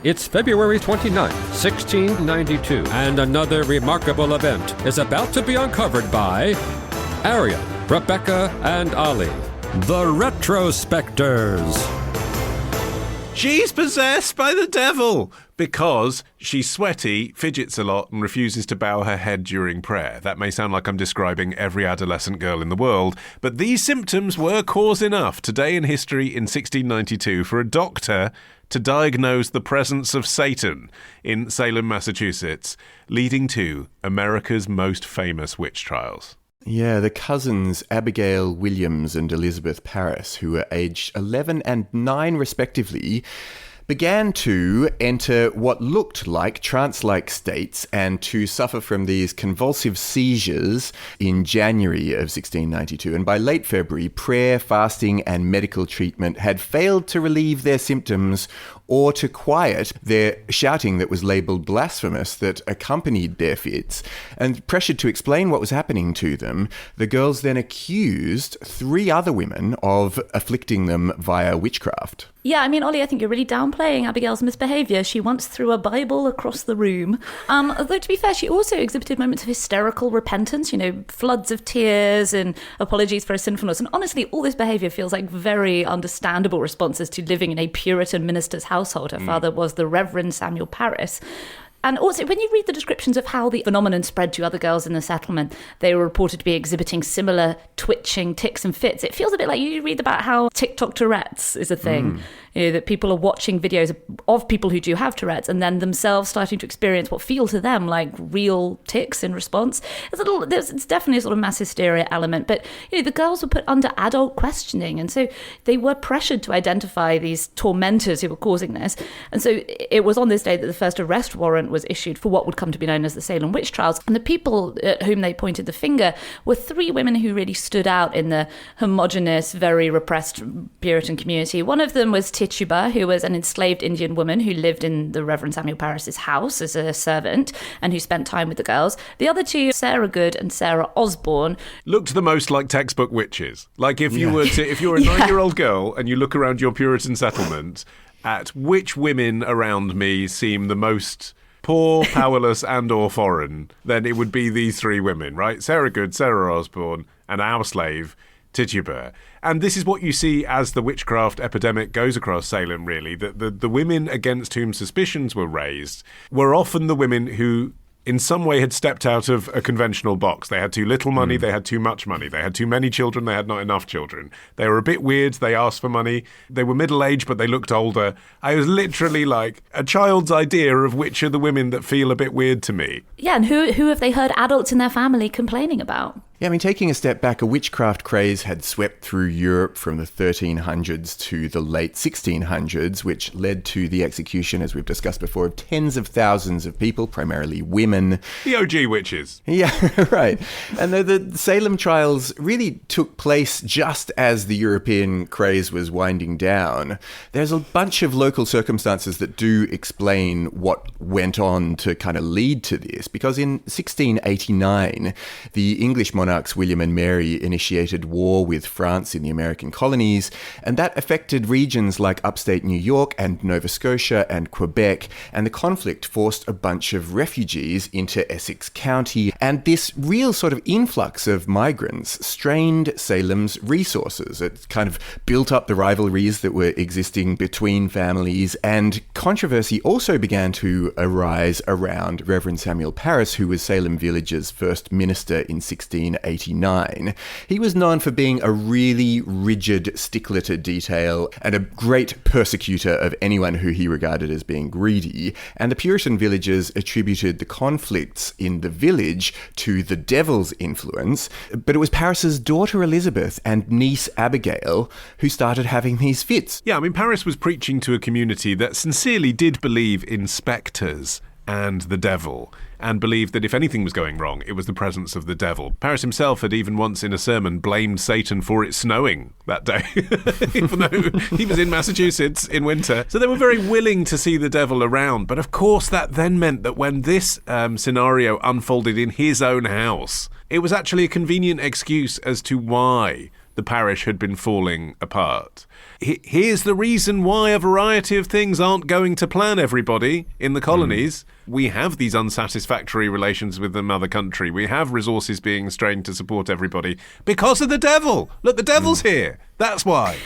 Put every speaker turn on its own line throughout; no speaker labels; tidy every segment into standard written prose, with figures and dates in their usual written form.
It's February 29, 1692, and another remarkable event is about to be uncovered by Arion, Rebecca, and Olly, the Retrospectors.
She's possessed by the devil because she's sweaty, fidgets a lot, and refuses to bow her head during prayer. That may sound like I'm describing every adolescent girl in the world, but these symptoms were cause enough today in history in 1692 for a doctor to diagnose the presence of Satan in Salem, Massachusetts, leading to America's most famous witch trials.
Yeah, the cousins Abigail Williams and Elizabeth Parris, who were aged 11 and 9 respectively, began to enter what looked like trance-like states and to suffer from these convulsive seizures in January of 1692. And by late February, prayer, fasting, and medical treatment had failed to relieve their symptoms or to quiet their shouting that was labelled blasphemous that accompanied their fits. And pressured to explain what was happening to them, the girls then accused 3 other women of afflicting them via witchcraft.
Yeah, I mean, Olly, I think you're really downplaying Abigail's misbehaviour. She once threw a Bible across the room. Although, to be fair, she also exhibited moments of hysterical repentance, floods of tears and apologies for her sinfulness. And honestly, all this behaviour feels like very understandable responses to living in a Puritan minister's household. Her father was the Reverend Samuel Parris. And also, when you read the descriptions of how the phenomenon spread to other girls in the settlement, they were reported to be exhibiting similar twitching tics and fits. It feels a bit like you read about how TikTok Tourette's is a thing. That people are watching videos of people who do have Tourette's and then themselves starting to experience what feel to them like real tics in response. It's definitely a sort of mass hysteria element. But, the girls were put under adult questioning. And so they were pressured to identify these tormentors who were causing this. And so it was on this day that the first arrest warrant was issued for what would come to be known as the Salem Witch Trials. And the people at whom they pointed the finger were 3 women who really stood out in the homogenous, very repressed Puritan community. One of them was Tituba, who was an enslaved Indian woman who lived in the Reverend Samuel Parris's house as a servant and who spent time with the girls. The other 2, Sarah Goode and Sarah Osborne,
looked the most like textbook witches. Like if you're a 9-year-old girl and you look around your Puritan settlement at which women around me seem the most poor, powerless, and or foreign, then it would be these 3 women, right? Sarah Goode, Sarah Osborne, and our slave, Tituba. And this is what you see as the witchcraft epidemic goes across Salem, really. The women against whom suspicions were raised were often the women who in some way had stepped out of a conventional box. They had too little money, they had too much money, they had too many children, they had not enough children. They were a bit weird, they asked for money, they were middle-aged but they looked older. I was literally like a child's idea of which are the women that feel a bit weird to me.
Yeah, and who have they heard adults in their family complaining about?
Yeah, I mean, taking a step back, a witchcraft craze had swept through Europe from the 1300s to the late 1600s, which led to the execution, as we've discussed before, of tens of thousands of people, primarily women.
The OG witches.
Yeah, right. And the Salem trials really took place just as the European craze was winding down. There's a bunch of local circumstances that do explain what went on to kind of lead to this, because in 1689, the English monarchs William and Mary initiated war with France in the American colonies, and that affected regions like upstate New York and Nova Scotia and Quebec, and the conflict forced a bunch of refugees into Essex County, and this real sort of influx of migrants strained Salem's resources. It kind of built up the rivalries that were existing between families, and controversy also began to arise around Reverend Samuel Parris, who was Salem Village's first minister in 1689. He was known for being a really rigid stickler to detail and a great persecutor of anyone who he regarded as being greedy. And the Puritan villagers attributed the conflicts in the village to the devil's influence. But it was Parris's daughter Elizabeth and niece Abigail who started having these fits.
Yeah, I mean, Parris was preaching to a community that sincerely did believe in spectres and the devil, and believed that if anything was going wrong, it was the presence of the devil. Parris himself had even once in a sermon blamed Satan for it snowing that day, even though he was in Massachusetts in winter. So they were very willing to see the devil around. But of course, that then meant that when this scenario unfolded in his own house, it was actually a convenient excuse as to why the parish had been falling apart. Here's the reason why a variety of things aren't going to plan, everybody, in the colonies. We have these unsatisfactory relations with the mother country. We have resources being strained to support everybody because of the devil. Look, the devil's here. That's why.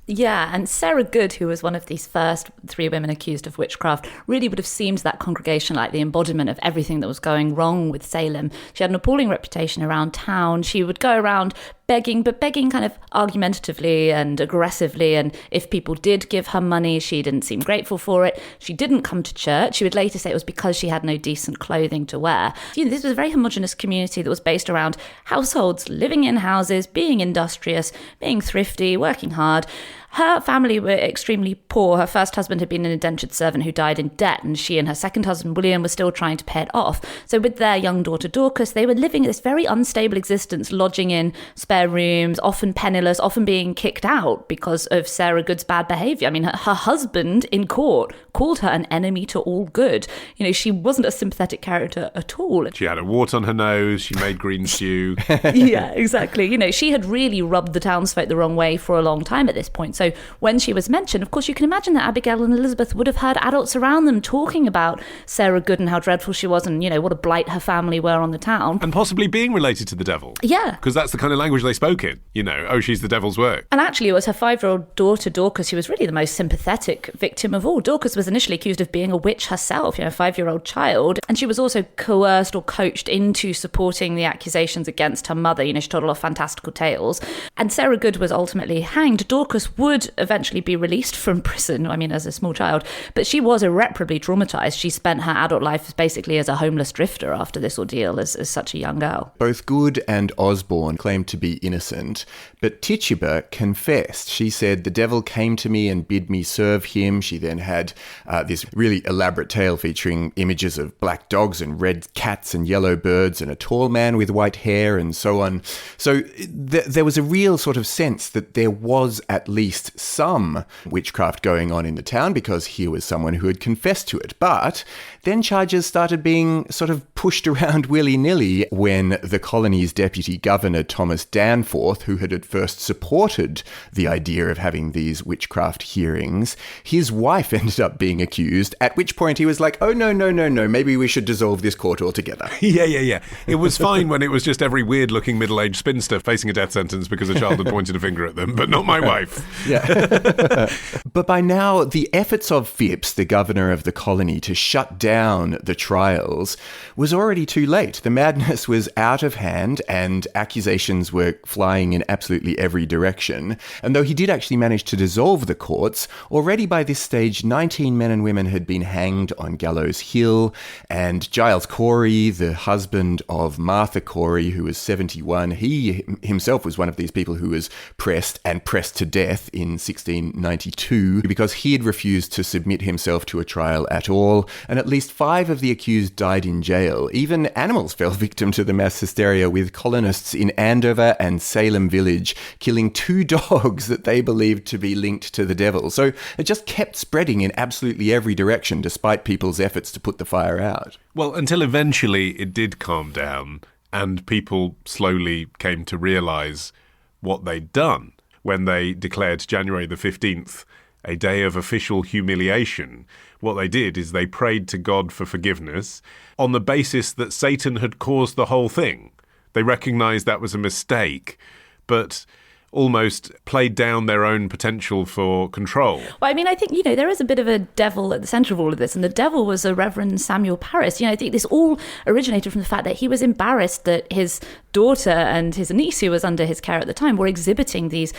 Yeah, and Sarah Goode, who was one of these first 3 women accused of witchcraft, really would have seemed to that congregation like the embodiment of everything that was going wrong with Salem. She had an appalling reputation around town. She would go around begging kind of argumentatively and aggressively, and if people did give her money, she didn't seem grateful for it. She didn't come to church. She would later say it was because she had no decent clothing to wear. This was a very homogenous community that was based around households living in houses, being industrious, being thrifty, working hard. Her family were extremely poor. Her first husband had been an indentured servant who died in debt, and she and her second husband, William, were still trying to pay it off. So with their young daughter, Dorcas, they were living this very unstable existence, lodging in spare rooms, often penniless, often being kicked out because of Sarah Goode's bad behaviour. I mean, her husband in court called her an enemy to all good. She wasn't a sympathetic character at all.
She had a wart on her nose. She made green stew.
Yeah, exactly. She had really rubbed the townsfolk the wrong way for a long time at this point. So when she was mentioned, of course, you can imagine that Abigail and Elizabeth would have heard adults around them talking about Sarah Goode and how dreadful she was and, what a blight her family were on the town.
And possibly being related to the devil.
Yeah.
Because that's the kind of language they spoke in. Oh, she's the devil's work.
And actually, it was her 5-year-old daughter, Dorcas, who was really the most sympathetic victim of all. Dorcas was initially accused of being a witch herself, a 5-year-old child. And she was also coerced or coached into supporting the accusations against her mother. She told a lot of fantastical tales. And Sarah Goode was ultimately hanged. Dorcas would eventually be released from prison, as a small child, but she was irreparably traumatized. She spent her adult life basically as a homeless drifter after this ordeal as such a young girl.
Both Goode and Osborne claimed to be innocent, but Tituba confessed. She said, "The devil came to me and bid me serve him." She then had this really elaborate tale featuring images of black dogs and red cats and yellow birds and a tall man with white hair and so on. So there was a real sort of sense that there was at least some witchcraft going on in the town because here was someone who had confessed to it. But then charges started being sort of pushed around willy-nilly when the colony's deputy governor, Thomas Danforth, who had at first supported the idea of having these witchcraft hearings, his wife ended up being accused, at which point he was like, "Oh, no, maybe we should dissolve this court altogether."
Yeah. It was fine when it was just every weird-looking middle-aged spinster facing a death sentence because a child had pointed a finger at them, but not my wife.
Yeah. But by now, the efforts of Phipps, the governor of the colony, to shut down the trials was already too late. The madness was out of hand and accusations were flying in absolutely every direction. And though he did actually manage to dissolve the courts, already by this stage, 19 men and women had been hanged on Gallows Hill, and Giles Corey, the husband of Martha Corey, who was 71, he himself was one of these people who was pressed to death in 1692 because he had refused to submit himself to a trial at all, and at least 5 of the accused died in jail. Even animals fell victim to the mass hysteria, with colonists in Andover and Salem Village killing 2 dogs that they believed to be linked to the devil. So it just kept spreading in absolutely every direction despite people's efforts to put the fire out.
Well, until eventually it did calm down and people slowly came to realise what they'd done when they declared January the 15th a day of official humiliation. What they did is they prayed to God for forgiveness on the basis that Satan had caused the whole thing. They recognised that was a mistake, but almost played down their own potential for control.
Well, I think, there is a bit of a devil at the centre of all of this, and the devil was a Reverend Samuel Parris. I think this all originated from the fact that he was embarrassed that his daughter and his niece, who was under his care at the time, were exhibiting these,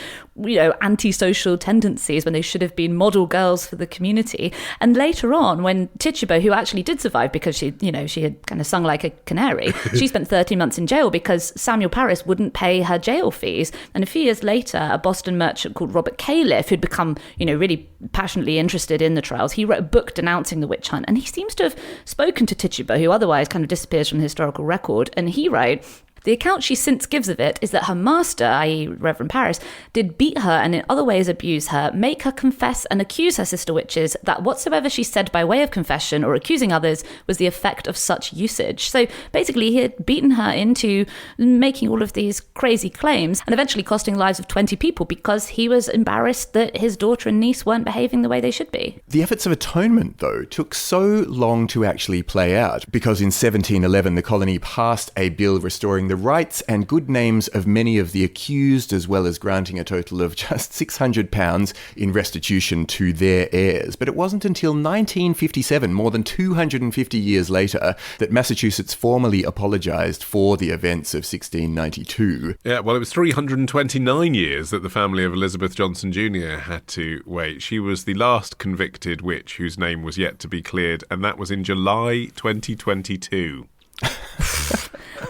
antisocial tendencies when they should have been model girls for the community. And later on, when Tituba, who actually did survive because she had kind of sung like a canary, she spent 13 months in jail because Samuel Parris wouldn't pay her jail fees. And a few years later, a Boston merchant called Robert Califf, who'd become, really passionately interested in the trials, he wrote a book denouncing the witch hunt. And he seems to have spoken to Tituba, who otherwise kind of disappears from the historical record. And he wrote, The account she since gives of it is that her master, i.e. Reverend Parris, did beat her and in other ways abuse her, make her confess and accuse her sister witches that whatsoever she said by way of confession or accusing others was the effect of such usage. So basically he had beaten her into making all of these crazy claims and eventually costing lives of 20 people because he was embarrassed that his daughter and niece weren't behaving the way they should be.
The efforts of atonement, though, took so long to actually play out because in 1711 the colony passed a bill restoring the rights and good names of many of the accused, as well as granting a total of just £600 in restitution to their heirs. But it wasn't until 1957, more than 250 years later, that Massachusetts formally apologised for the events of 1692.
Yeah, well, it was 329 years that the family of Elizabeth Johnson Jr. had to wait. She was the last convicted witch whose name was yet to be cleared, and that was in July 2022.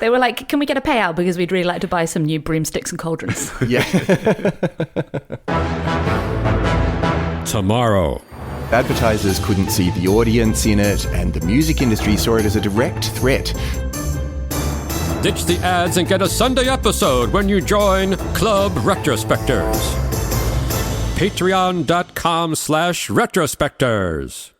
They were like, can we get a payout because we'd really like to buy some new broomsticks and cauldrons?
Yeah.
Tomorrow.
Advertisers couldn't see the audience in it, and the music industry saw it as a direct threat.
Ditch the ads and get a Sunday episode when you join Club Retrospectors. Patreon.com/Retrospectors.